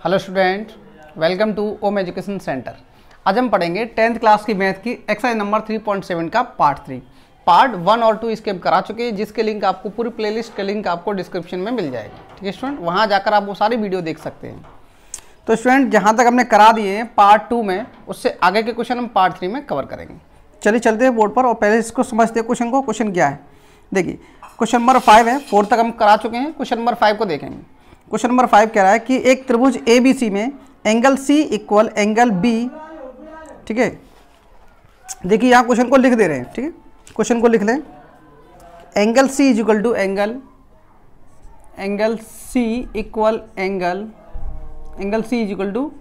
Hello student, welcome to Om education centre. आज हम पढ़ेंगे 10th क्लास की मैथ की एक्सरसाइज नंबर 3.7 का पार्ट 3। पार्ट 1 और 2 इसके करा चुके हैं, जिसके लिंक आपको पूरी प्लेलिस्ट के लिंक आपको डिस्क्रिप्शन में मिल जाएगी। ठीक है स्टूडेंट, वहाँ जाकर आप वो सारी वीडियो देख सकते हैं। तो स्टूडेंट, जहाँ तक हमने करा दिए हैं पार्ट 2 में, उससे आगे के क्वेश्चन हम पार्ट 3 में कवर करेंगे। चलिए चलते हैं बोर्ड पर और पहले इसको समझते हैं क्वेश्चन को। क्वेश्चन क्या है देखिए, क्वेश्चन नंबर 5 है। 4 तक हम करा चुके हैं, क्वेश्चन नंबर 5 को देखेंगे। क्वेश्चन नंबर 5 कह रहा है कि एक त्रिभुज ABC में angle C equal angle B। ठीक है, देखिए यहाँ क्वेश्चन को लिख दे रहे हैं। ठीक है, क्वेश्चन को लिख लें। Angle C is equal to angle C equal angle C is equal to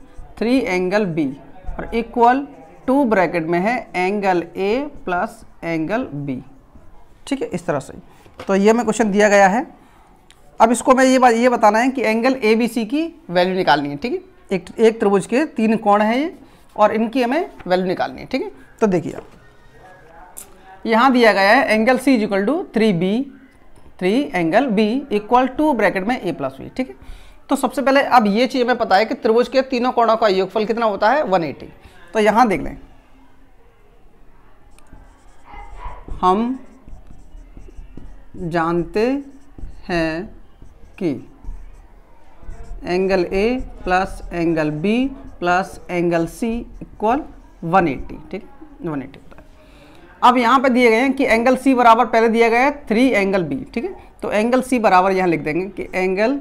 3 angle B और इक्वल 2 ब्रैकेट में है angle A plus angle B। ठीक है, इस तरह से। तो ये हमें क्वेश्चन दिया गया है। अब इसको मैं ये बताना है कि एंगल ABC की वैल्यू निकालनी है। ठीक है, एक त्रिभुज के 3 कोण हैं ये, और इनकी हमें वैल्यू निकालनी है। ठीक है, तो देखिए यहाँ दिया गया है angle C equal to 3 angle B equal 2 bracket में A प्लस B। ठीक है, तो सबसे पहले अब ये चीज़ हमें पता है कि त्रिभुज के तीनों कोणों का योगफल कितना होता है 180। तो यहाँ देख लें, हम जानते हैं कि angle A plus angle B plus angle C equal 180। ठीक, 180 होता है। अब यहाँ पे दिए गए हैं कि एंगल C बराबर पहले दिया गया है 3 एंगल B। ठीक है, तो एंगल C बराबर यहाँ लिख देंगे कि एंगल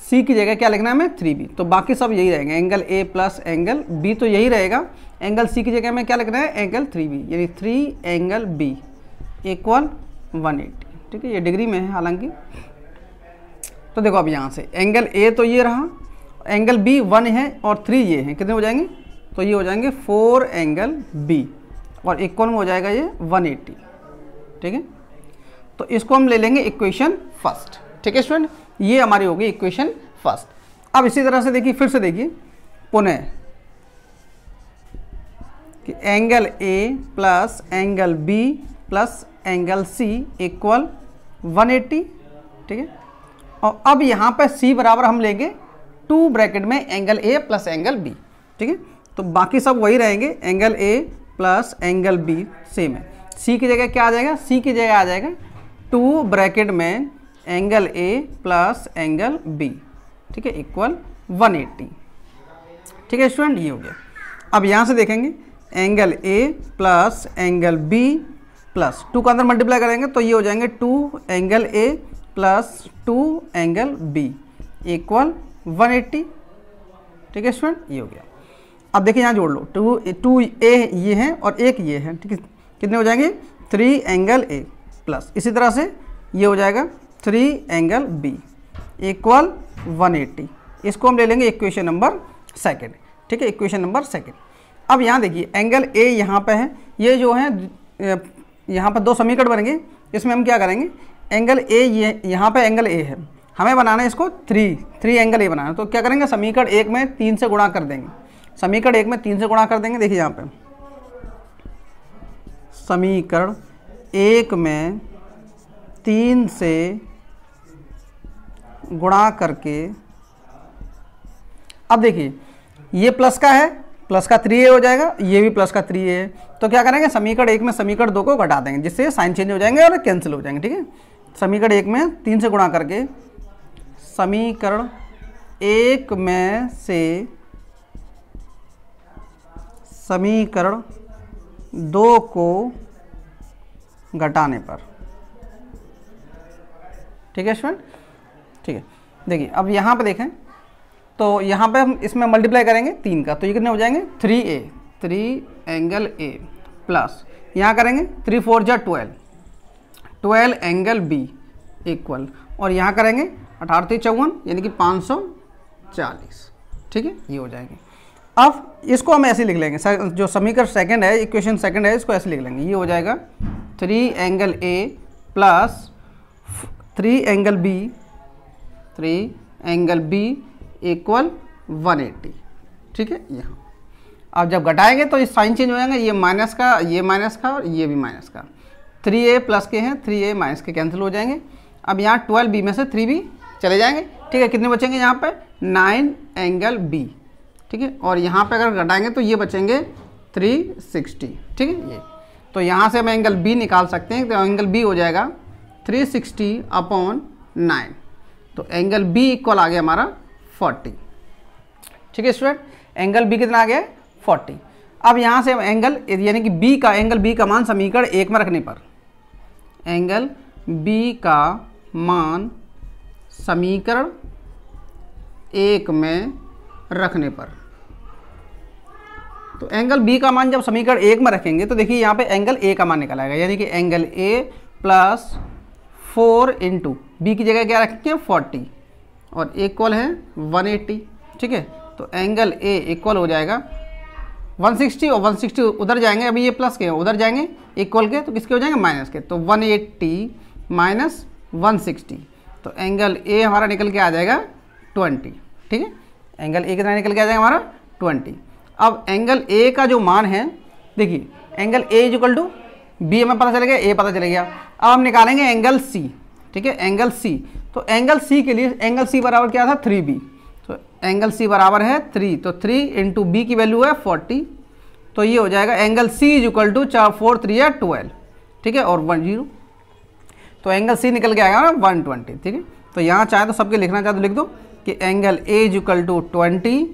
C की जगह क्या लिखना है हमें 3B। तो बाकी सब यही रहेंगे, angle A plus angle B तो यही रहेगा। एंगल C की जगह में क्या लिखना है एंगल 3B, यानी 3 एंगल B इक्वल 180। ठीक है, ये डिग्री में है हालांकि। तो देखो अब यहाँ से एंगल A तो ये रहा, एंगल B 1 है और 3 ये हैं, कितने हो जाएंगे? तो ये हो जाएंगे 4 एंगल B और इक्वल में हो जाएगा ये 180। ठीक है, तो इसको हम ले लेंगे इक्वेशन फर्स्ट। ठीक है स्टूडेंट, ये हमारी होगी इक्वेशन फर्स्ट। अब इसी तरह से देखिए, फिर से देखिए पुनः कि angle A plus angle B plus angle C equal 180। ठीक है, और अब यहाँ पर C बराबर हम लेंगे 2 ब्रैकेट में angle A plus angle B। ठीक है, तो बाकी सब वही रहेंगे, angle A plus angle B same है। C की जगह क्या आ जाएगा? C की जगह आ जाएगा 2 ब्रैकेट में angle A plus angle B। ठीक है, इक्वल 180। ठीक है स्टूडेंट, ये हो गया। अब यहाँ से देखेंगे angle A plus angle B plus 2 का अंदर मल्टीप्लाई करेंगे तो ये हो जाएंगे 2 angle A plus 2 angle B equal 180। ठीक है स्टूडेंट, ये हो गया। अब देखिए यहाँ जोड़ लो, 2A ये है और एक ये है। ठीक है, कितने हो जाएंगे? 3 एंगल A प्लस, इसी तरह से ये हो जाएगा 3 एंगल B इक्वल 180। इसको हम ले लेंगे इक्वेशन नंबर सेकेंड। ठीक है, इक्वेशन नंबर सेकेंड। अब यहाँ देखिए एंगल A यहाँ पे है, ये जो है यहाँ पर 2 समीकरण बनेंगे। इसमें हम क्या करेंगे, एंगल A ये यहाँ पे एंगल A है, हमें बनाना है इसको 3 एंगल A बनाना है। तो क्या करेंगे, समीकरण 1 में 3 से गुणा कर देंगे। समीकरण 1 में 3 से गुणा कर देंगे। देखिए यहाँ पे समीकरण 1 में 3 से गुणा करके, अब देखिए ये प्लस का है, प्लस का 3A हो जाएगा, ये भी प्लस का 3A है। तो क्या करेंगे, समीकरण 1 में समीकरण 2 को घटा देंगे, जिससे साइन चेंज हो जाएंगे और कैंसिल हो जाएंगे। ठीक है, समीकरण 1 में 3 से गुणा करके समीकरण 1 में से समीकरण 2 को घटाने पर। ठीक है स्टूडेंट, ठीक है। देखिए अब यहाँ पे देखें तो यहाँ पे हम इसमें मल्टीप्लाई करेंगे 3 का, तो ये कितने हो जाएंगे 3 एंगल A प्लस यहाँ करेंगे 3 4 जा 12 एंगल B इक्वल, और यहाँ करेंगे 18 3 54 यानी कि 540। ठीक है, ये हो जाएंगे। अब इसको हम ऐसे लिख लेंगे, जो समीकरण सेकंड है, इक्वेशन सेकंड है, इसको ऐसे लिख लेंगे। ये हो जाएगा 3 angle A plus 3 angle B equal 180। ठीक है, यहाँ अब जब घटाएंगे तो इस साइन चेंज हो जाएगा, ये माइनस का और ये भी माइनस का। 3A प्लस के हैं, 3A माइनस के कैंसिल हो जाएंगे। अब यहाँ 12B में से 3B चले जाएंगे, ठीक है, कितने बचेंगे यहाँ पे 9 एंगल बी, ठीक है, और यहाँ पे अगर घटाएंगे तो ये बचेंगे 360, ठीक है। ये तो यहाँ से हम एंगल बी निकाल सकते हैं, तो एंगल बी हो जाएगा 360/9, तो एंगल बी इक्वल आ गया हमारा 40, ठीक है स्टूडेंट। एंगल बी कितना आ गया 40। अब यहाँ से हम एंगल यानी कि बी का एंगल बी का मान समीकरण 1 में रखने पर, एंगल बी का मान समीकरण 1 में रखने पर, तो एंगल बी का मान जब समीकरण 1 में रखेंगे तो देखिए यहाँ पे एंगल ए का मान निकल आएगा, यानी कि angle A plus 4 into B की जगह क्या रखेंगे 40 और इक्वल है 180, ठीक है। तो एंगल ए इक्वल हो जाएगा 160 और 160 उधर जाएंगे, अभी ये प्लस के उधर जाएंगे इक्वल के, तो किसके हो जाएंगे माइनस के, तो 180 माइनस 160, तो एंगल ए हमारा निकल के आ जाएगा 20, ठीक है। एंगल ए कितना निकल के आ जाएगा हमारा 20। अब एंगल ए का जो मान है, देखिए angle A equal to B हमें पता चल गया, ए पता चल गया। अब हम निकालेंगे एंगल सी, ठीक है, एंगल सी। तो एंगल सी के लिए एंगल सी बराबर क्या था 3b, तो एंगल सी बराबर है 3, तो 3 इंटू बी की वैल्यू है 40, तो ये हो जाएगा angle C is equal to 4 3 या 12, ठीक है, और 10, तो एंगल सी निकल के आएगा ना 120, ठीक है। तो यहाँ चाहे तो सबके लिखना चाहे तो लिख दो कि angle A is equal to 20,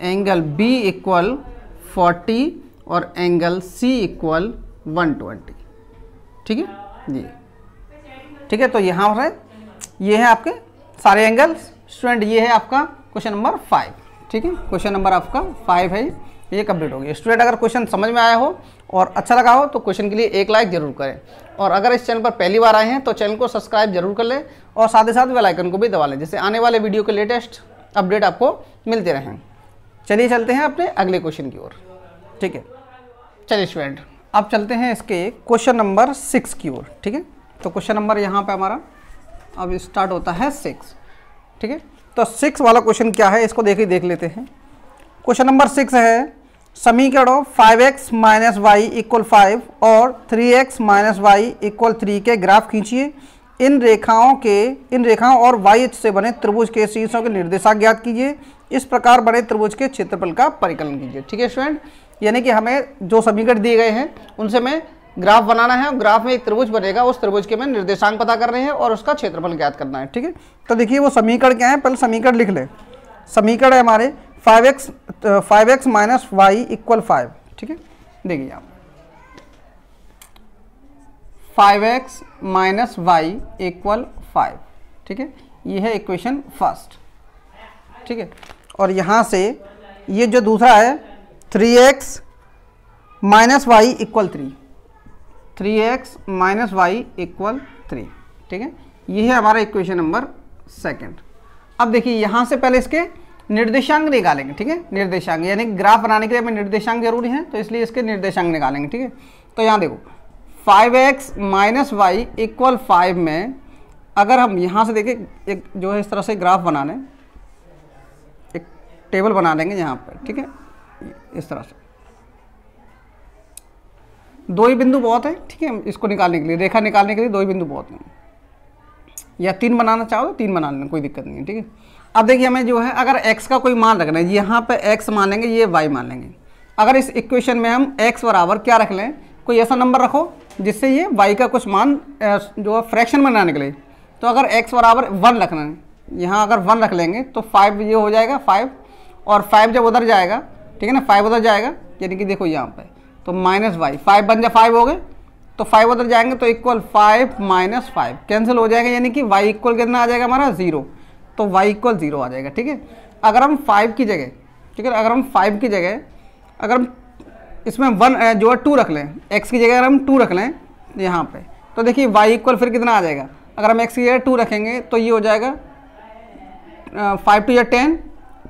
angle B equal 40 और एंगल सी इक्वल 120, ठीक है जी, ठीक है। तो यहाँ पर ये है आपके सारे एंगल्स स्टूडेंट, ये है आपका क्वेश्चन नंबर 5, ठीक है, क्वेश्चन नंबर आपका 5 है, ये कंप्लीट हो गया स्टूडेंट। अगर क्वेश्चन समझ में आया हो और अच्छा लगा हो तो क्वेश्चन के लिए एक लाइक जरूर करें, और अगर इस चैनल पर पहली बार आए हैं तो चैनल को सब्सक्राइब जरूर कर लें और साथ ही साथ बेल आइकन को भी दबा लें, जिससे आने वाले वीडियो के लेटेस्ट अपडेट आपको मिलते रहें। चलिए चलते हैं अपने अगले क्वेश्चन की ओर, ठीक है। चलिए स्टूडेंट अब चलते हैं इसके क्वेश्चन नंबर 6 की ओर, ठीक है। तो क्वेश्चन नंबर यहाँ पे हमारा अब स्टार्ट होता है 6, ठीक है। तो 6 वाला क्वेश्चन क्या है इसको देख लेते हैं। क्वेश्चन नंबर 6 है, समीकरणों 5x माइनस वाई इक्वल 5 और 3x माइनस वाई इक्वल 3 के ग्राफ खींचिए। इन रेखाओं और वाई अक्ष से बने त्रिभुज के शीर्षों के निर्देशांक ज्ञात कीजिए। इस प्रकार बने त्रिभुज के क्षेत्रफल का परिकलन कीजिए, ठीक है स्टूडेंट। यानी कि हमें जो समीकरण दिए गए हैं उनसे हमें ग्राफ बनाना है, और ग्राफ में एक त्रिभुज बनेगा, उस त्रिभुज के में निर्देशांक पता कर रहे हैं और उसका क्षेत्रफल ज्ञात करना है, ठीक है। तो देखिए वो समीकरण क्या है, पहले समीकरण लिख ले। समीकरण है हमारे 5x माइनस वाई इक्वल 5, ठीक है। देखिए आप 5x माइनस वाई इक्वल 5, ठीक है, ये है इक्वेशन फर्स्ट, ठीक है। और यहाँ से ये जो दूसरा है 3x minus Y equal 3, 3x minus Y equal 3, ठीक है, ये है हमारा इक्वेशन नंबर 2। अब देखिए यहाँ से पहले इसके निर्देशांक निकालेंगे, ठीक है। निर्देशांक यानी ग्राफ बनाने के लिए हमें निर्देशांक जरूरी है, तो इसलिए इसके निर्देशांक निकालेंगे, ठीक है। तो यहाँ देखो 5x माइनस वाई इक्वल 5 में अगर हम यहाँ से देखें, एक जो है इस तरह से ग्राफ बना लें, एक टेबल बना लेंगे यहाँ पर, ठीक है, इस तरह से। 2 ही बिंदु बहुत है, ठीक है, इसको निकालने के लिए, रेखा निकालने के लिए 2 ही बिंदु बहुत हैं, या 3 बनाना चाहो तो 3 बना लेना, कोई दिक्कत नहीं है, ठीक है। अब देखिए हमें जो है अगर x का कोई मान रखना है, यहाँ पे x मान लेंगे, ये y मान लेंगे। अगर इस इक्वेशन में हम x बराबर क्या रख लें, कोई ऐसा नंबर रखो जिससे ये y का कुछ मान जो है फ्रैक्शन में ना निकले। तो अगर x बराबर 1 रखना है, यहाँ अगर 1 रख लेंगे तो 5 ये हो जाएगा 5, और 5 जब उधर जाएगा, ठीक है ना, 5 उधर जाएगा, यानी कि देखो यहाँ पे तो माइनस वाई, 5 बन जा 5 हो गए, तो 5 उधर जाएंगे तो इक्वल 5 माइनस 5 कैंसिल हो जाएगा, यानी कि y इक्वल कितना आ जाएगा हमारा 0, तो y इक्वल 0 आ जाएगा, ठीक है। अगर हम 5 की जगह, ठीक है, अगर हम 5 की जगह अगर हम इसमें 1 जो है 2 रख लें, x की जगह अगर हम 2 रख लें यहाँ पे, तो देखिए y इक्वल फिर कितना आ जाएगा। अगर हम x की जगह 2 रखेंगे तो ये हो जाएगा 5 2 या 10,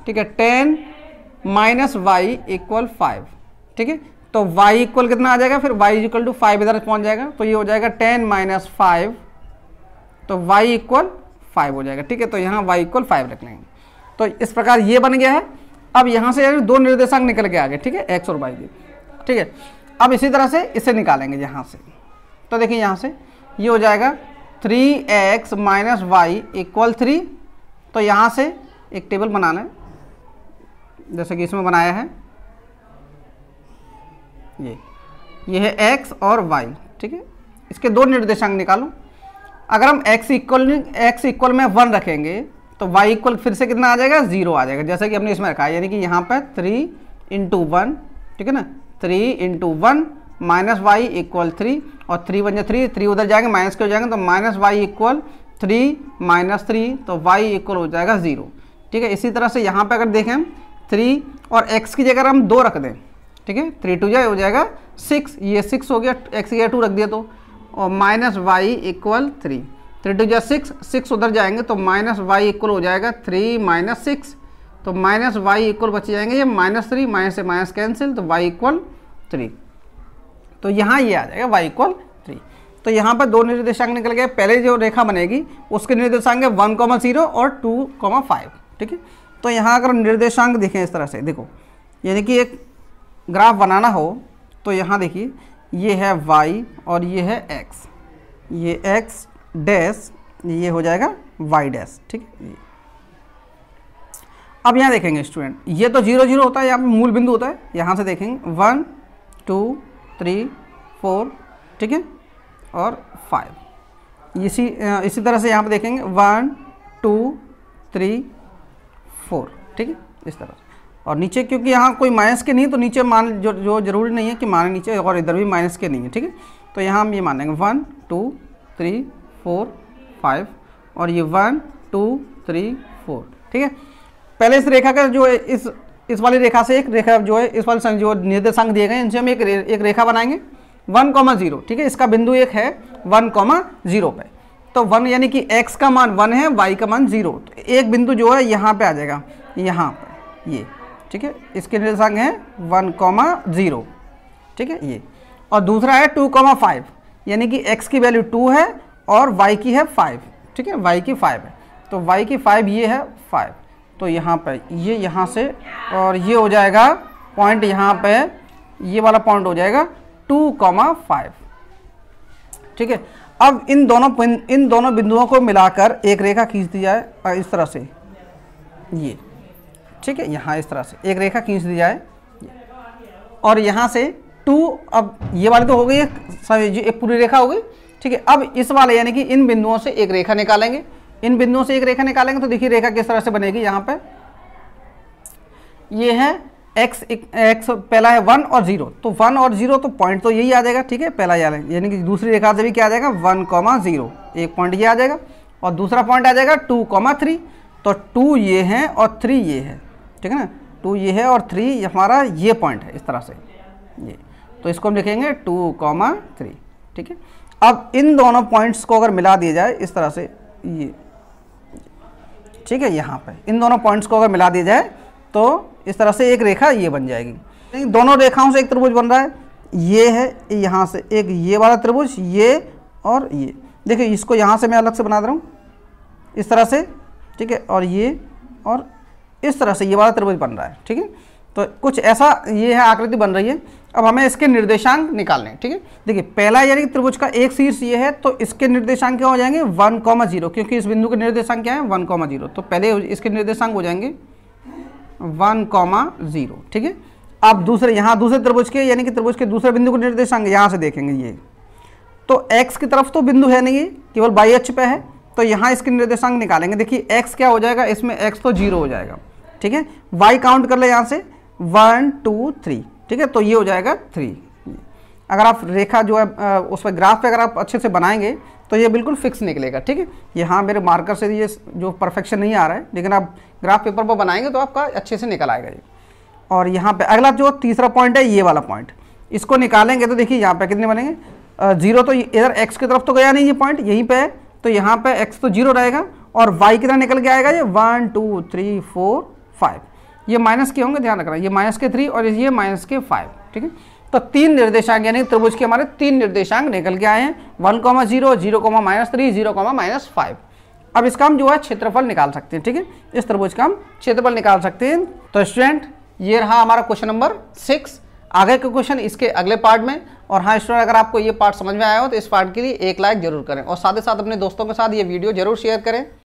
ठीक है, 10 माइनस वाई इक्वल 5, ठीक है। तो y इक्वल कितना आ जाएगा, फिर y इक्वल टू 5 इधर पहुँच जाएगा, तो ये हो जाएगा 10 माइनस 5, तो y इक्वल 5 हो जाएगा, ठीक है। तो यहाँ y इक्वल 5 रख लेंगे, तो इस प्रकार ये बन गया है। अब यहाँ से 2 निर्देशांक निकल के आ गए, ठीक है, x और y के, ठीक है। अब इसी तरह से इसे निकालेंगे यहाँ से, तो देखिए यहाँ से ये हो जाएगा 3x माइनस वाई इक्वल 3, तो यहाँ से एक टेबल बना लें, जैसे कि इसमें बनाया है। ये है x और y, ठीक है। इसके दो निर्देशांक निकालो। अगर हम x इक्वल में 1 रखेंगे तो y इक्वल फिर से कितना आ जाएगा, 0 आ जाएगा, जैसे कि हमने इसमें रखा है। यानी कि यहाँ पर 3 × 1, ठीक है ना, 3 × 1 माइनस वाई इक्वल 3, और 3 बन जाए 3 उधर जाएंगे माइनस के हो जाएंगे, तो माइनस वाई इक्वल 3 माइनस 3, तो y इक्वल हो जाएगा 0, ठीक है। इसी तरह से यहाँ पे अगर देखें 3 और x की जगह हम 2 रख दें, ठीक है, 3 2 हो जाएगा 6, ये 6 हो गया, x की जगह 2 रख दिया तो, और माइनस वाई इक्वल 3, 3 2 6, 6 उधर जाएंगे तो माइनस वाई इक्वल हो जाएगा 3 माइनस 6, तो माइनस वाई इक्वल बच जाएंगे ये माइनस 3, माइनस से माइनस कैंसिल, तो y इक्वल 3, तो यहाँ ये आ जाएगा y इक्वल 3। तो यहाँ पर दो निर्देशांक निकल गए। पहले जो रेखा बनेगी उसके निर्देशांक है 1, 0 और 2, 5, ठीक है। तो यहाँ अगर निर्देशांक देखें इस तरह से, देखो यानी कि एक ग्राफ बनाना हो तो यहाँ देखिए ये है y और ये है x, ये x डैश, ये हो जाएगा y डैश, ठीक है। अब यहाँ देखेंगे स्टूडेंट, ये तो 0 0 होता है, यहाँ पे मूल बिंदु होता है। यहाँ से देखेंगे 1 2 3 4, ठीक है, और 5। इसी तरह से यहाँ पे देखेंगे 1 2 3 4, ठीक है, इस तरह से। और नीचे क्योंकि यहाँ कोई माइनस के नहीं, तो नीचे मान जो जरूरी नहीं है कि माने नीचे, और इधर भी माइनस के नहीं है, ठीक है। तो यहाँ हम ये मान लेंगे 1 2 3 4 5, और ये 1 2 3 4, ठीक है। पहले इस रेखा का जो है इस वाली रेखा से एक रेखा जो है, इस वाले जो निर्देशांक दिए गए इनसे हम एक रेखा बनाएंगे 1, 0, ठीक है। इसका बिंदु एक है 1, 0 पे, तो 1 यानी कि x का मान 1 है, y का मान 0, तो एक बिंदु जो है यहाँ पे आ जाएगा, यहाँ पर ये, ठीक है। इसके निर्देशांक है 1, 0, ठीक है ये। और दूसरा है 2, 5, यानी कि x की वैल्यू 2 है और y की है 5, ठीक है, y की 5 है, तो y की 5 ये है 5, तो यहाँ पे ये यहाँ से, और ये हो जाएगा पॉइंट, यहाँ पे ये वाला पॉइंट हो जाएगा 2, 5, ठीक है। अब इन दोनों बिंदुओं को मिलाकर एक रेखा खींच दी जाए इस तरह से, ये, ठीक है, यहाँ इस तरह से एक रेखा खींच दी जाए, और यहाँ से 2, अब ये वाली तो हो गई एक पूरी रेखा हो गई, ठीक है। अब इस वाले यानी कि इन बिंदुओं से एक रेखा निकालेंगे, इन बिंदुओं से एक रेखा निकालेंगे, तो देखिए रेखा किस तरह से बनेगी। यहाँ पे ये है x पहला है 1 और 0, तो 1 और 0 तो पॉइंट तो यही आ जाएगा, ठीक है, पहला यानी कि दूसरी रेखा से भी क्या आ जाएगा 1, 0, एक पॉइंट ये आ जाएगा, और दूसरा पॉइंट आ जाएगा 2, 3, तो 2 ये है और 3 ये है, ठीक है ना, 2 ये है और 3 हमारा ये पॉइंट है इस तरह से, ये, तो इसको हम लिखेंगे 2, 3, ठीक है। अब इन दोनों पॉइंट्स को अगर मिला दिया जाए इस तरह से, ये, ठीक है, यहाँ पे इन दोनों पॉइंट्स को अगर मिला दिया जाए तो इस तरह से एक रेखा ये बन जाएगी। दोनों रेखाओं से एक त्रिभुज बन रहा है, ये है, यहाँ से एक ये वाला त्रिभुज, ये और ये, देखिए इसको यहाँ से मैं अलग से बना दे रहा हूँ इस तरह से, ठीक है, और ये और इस तरह से ये वाला त्रिभुज बन रहा है, ठीक है। तो कुछ ऐसा ये है आकृति बन रही है। अब हमें इसके निर्देशांक निकालने हैं, ठीक है। देखिए पहला यानी कि त्रिभुज का एक शीर्ष ये है, तो इसके निर्देशांक क्या हो जाएंगे 1, 0, क्योंकि इस बिंदु के निर्देशांक क्या है 1, 0, तो पहले इसके निर्देशांक हो जाएंगे 1, 0, ठीक है। अब दूसरे यहाँ दूसरे त्रिभुज के यानी कि त्रिभुज के दूसरे बिंदु को निर्देशांक यहाँ से देखेंगे, ये तो x की तरफ तो बिंदु है नहीं, केवल बाई अक्ष पे है, तो यहाँ इसके निर्देशांक निकालेंगे। देखिए x क्या हो जाएगा, इसमें x तो 0 हो जाएगा, ठीक है। y काउंट कर ले यहाँ से 1, 2, 3, ठीक है, तो ये हो जाएगा 3। अगर आप रेखा जो है उस पर ग्राफ पे अगर आप अच्छे से बनाएंगे तो ये बिल्कुल फिक्स निकलेगा, ठीक है। यहाँ मेरे मार्कर से ये जो परफेक्शन नहीं आ रहा है, लेकिन आप ग्राफ पेपर पर बनाएंगे तो आपका अच्छे से निकल आएगा ये। और यहाँ पे अगला जो तीसरा पॉइंट है, ये वाला पॉइंट, इसको निकालेंगे तो देखिए यहाँ पे कितने बनेंगे 0, तो इधर x की तरफ तो गया नहीं, ये पॉइंट यहीं पे है, तो यहाँ पे x तो 0 रहेगा, और y कितना निकल के आएगा, ये 1, 2, 3, 4, 5, ये माइनस के होंगे, ध्यान रखना, ये माइनस के 3 और ये माइनस के 5, ठीक है। तो 3 निर्देशांक यानी त्रिभुज के हमारे 3 निर्देशांक निकल के आए हैं, 1, 0, 0, -3, 0, -5। अब इसका हम जो है क्षेत्रफल निकाल सकते हैं, ठीक है, इस त्रिभुज का हम क्षेत्रफल निकाल सकते हैं। तो स्टूडेंट ये रहा हमारा क्वेश्चन नंबर 6। आगे के क्वेश्चन इसके अगले पार्ट में। और हाँ स्टूडेंट, अगर आपको ये पार्ट समझ में आया हो तो इस पार्ट के लिए एक लाइक जरूर करें, और साथ ही साथ अपने दोस्तों के साथ ये वीडियो जरूर शेयर करें।